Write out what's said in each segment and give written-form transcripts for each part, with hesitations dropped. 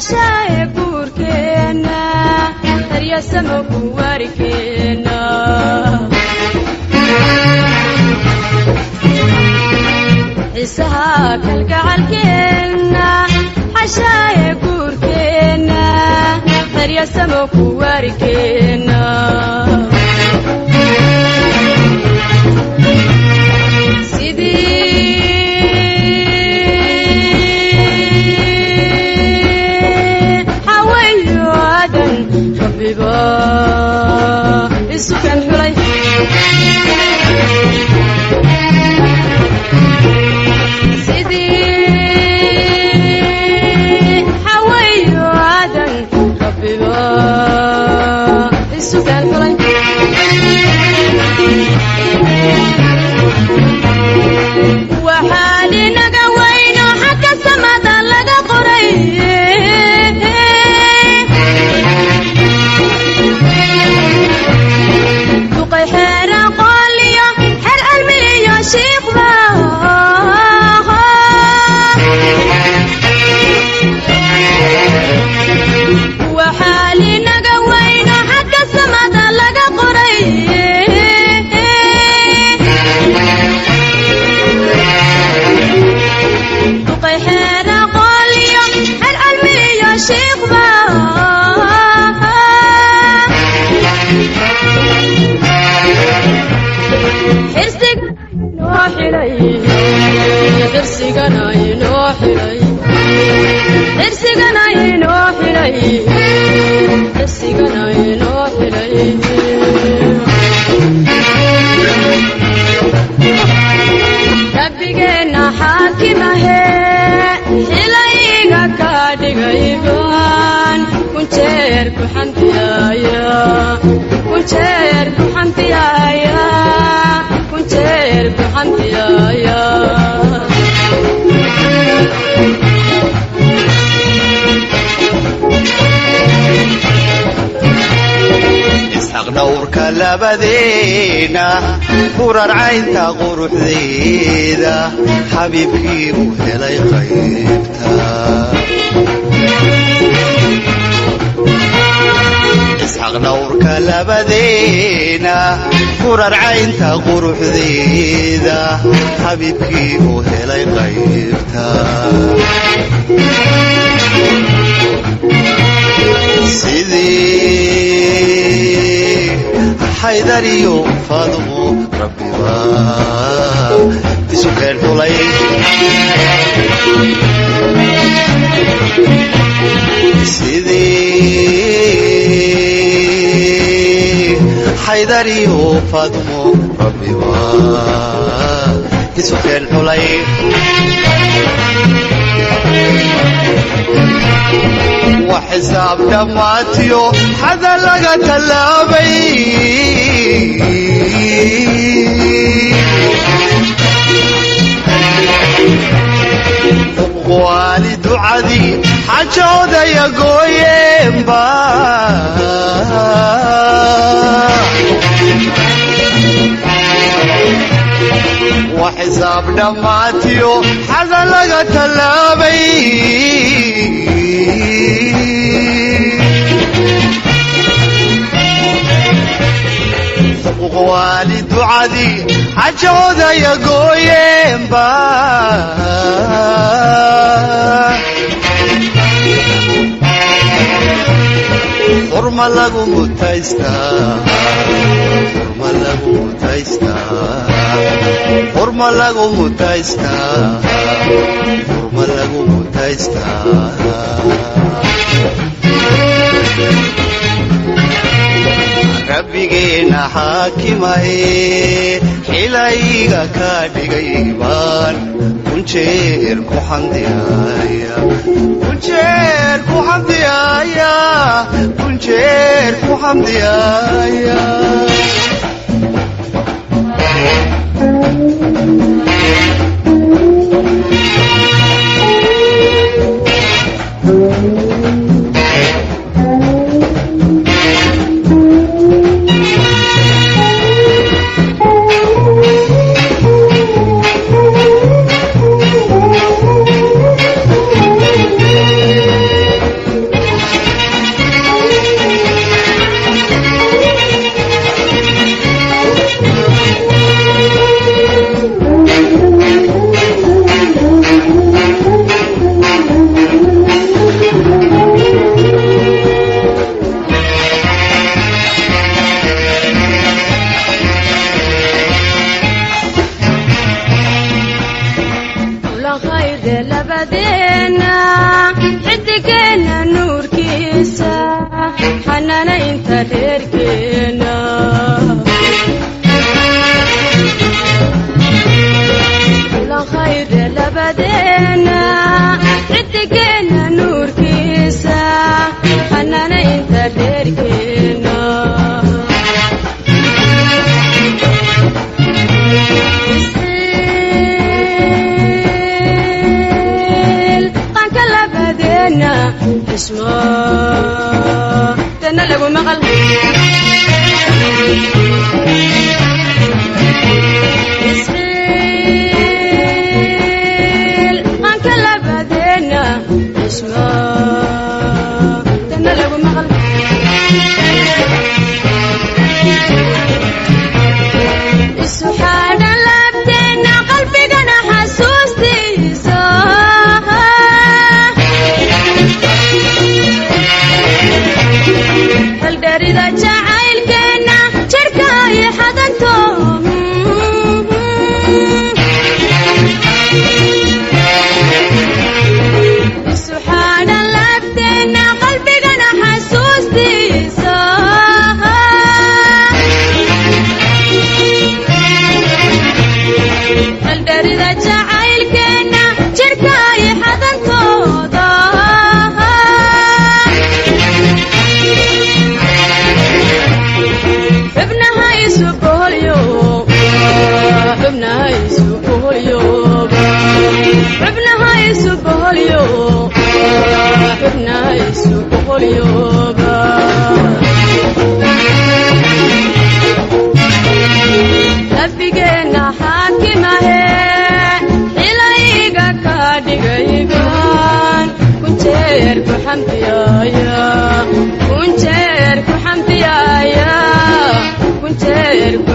حشايا بوركينا هريا سمك واركينا عيسها كالقعالكينا حشايا بوركينا هريا سمك واركينا السكان حلي سيدي حوي وعدن ربي السكان حلي وحالي نقوينو حكا السماء لقى قريب ربنا حاكمه إليك كادغيبان كنتير كحنتيايا كنتير كحنتيايا كنتير كحنتيايا نورك لبدينا فرر عين تغرح ذيدا حبيبكي وهلاي خيبتا اسحق نورك لبدينا فرر عين تغرح ذيدا حبيبكي وهلاي خيبتا سيدي حيدريو فاضمو ربي بسكان حلي سيدي حيدريو فاضمو ربي بسكان حلي وحساب دماتيو حدا لقى كلامي والد عدي حجودا يا قويم با وحساب دماتيو حدا لقى كلامي والد عدي حجودا يا قويم با فرما لغو متايستا فرما لغو متايستا فرما لغو متايستا فرما لغو متايستا ربينا حاكمه إليك كادغيبان كنشير كحمديايا كنشير كحمديايا كنشير كحمديايا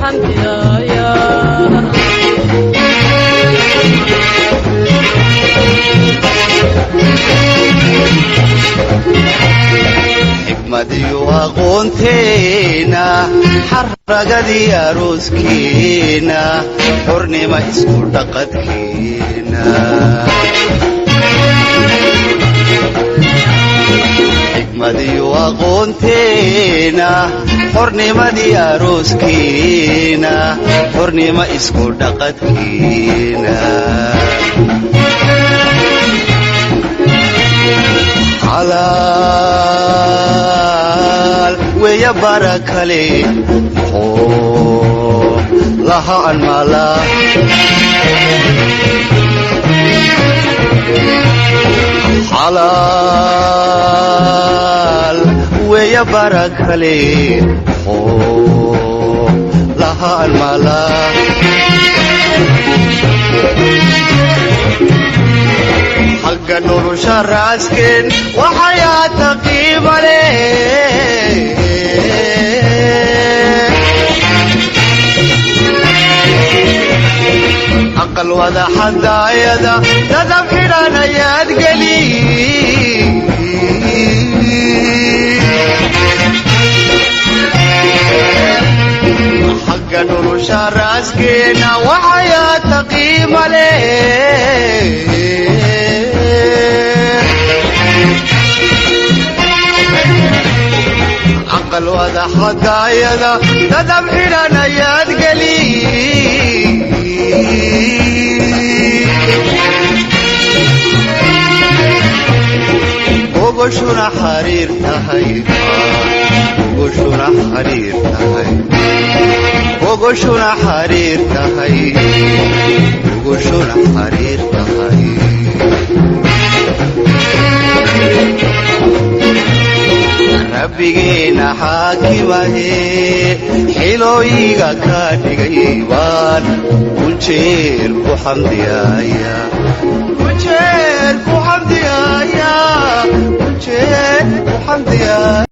xamdiyaaya xikmadiyo aqoonteena xaragadii arooskeena xornima isku dhaqadkeena xikmadiyo aqoonteena xornimadii arooskeena xornima isku dhaqadkeena xalaal weya barakale muxuu lahaa anmala xalaal weya barakale muxuu lahaa anmala xagga nolosha raasken waxayaata qiima leh aqal wada xadaayada dadab xidhan ayaad geli xagga nolosha raaskeena waxayaata qiima leh aqal wada xadaayada dadab xidhan ayaad geli gogoshuna xariir tahay gogoshuna xariir tahay gogoshuna xariir tahay gogoshuna xariir tahay rabbigeena xaakimahe xilooyiga ka dhigay baan kunjeer ku xamdiyaaya kunjeer ku xamdiyaaya kunjeer ku xamdiyaaya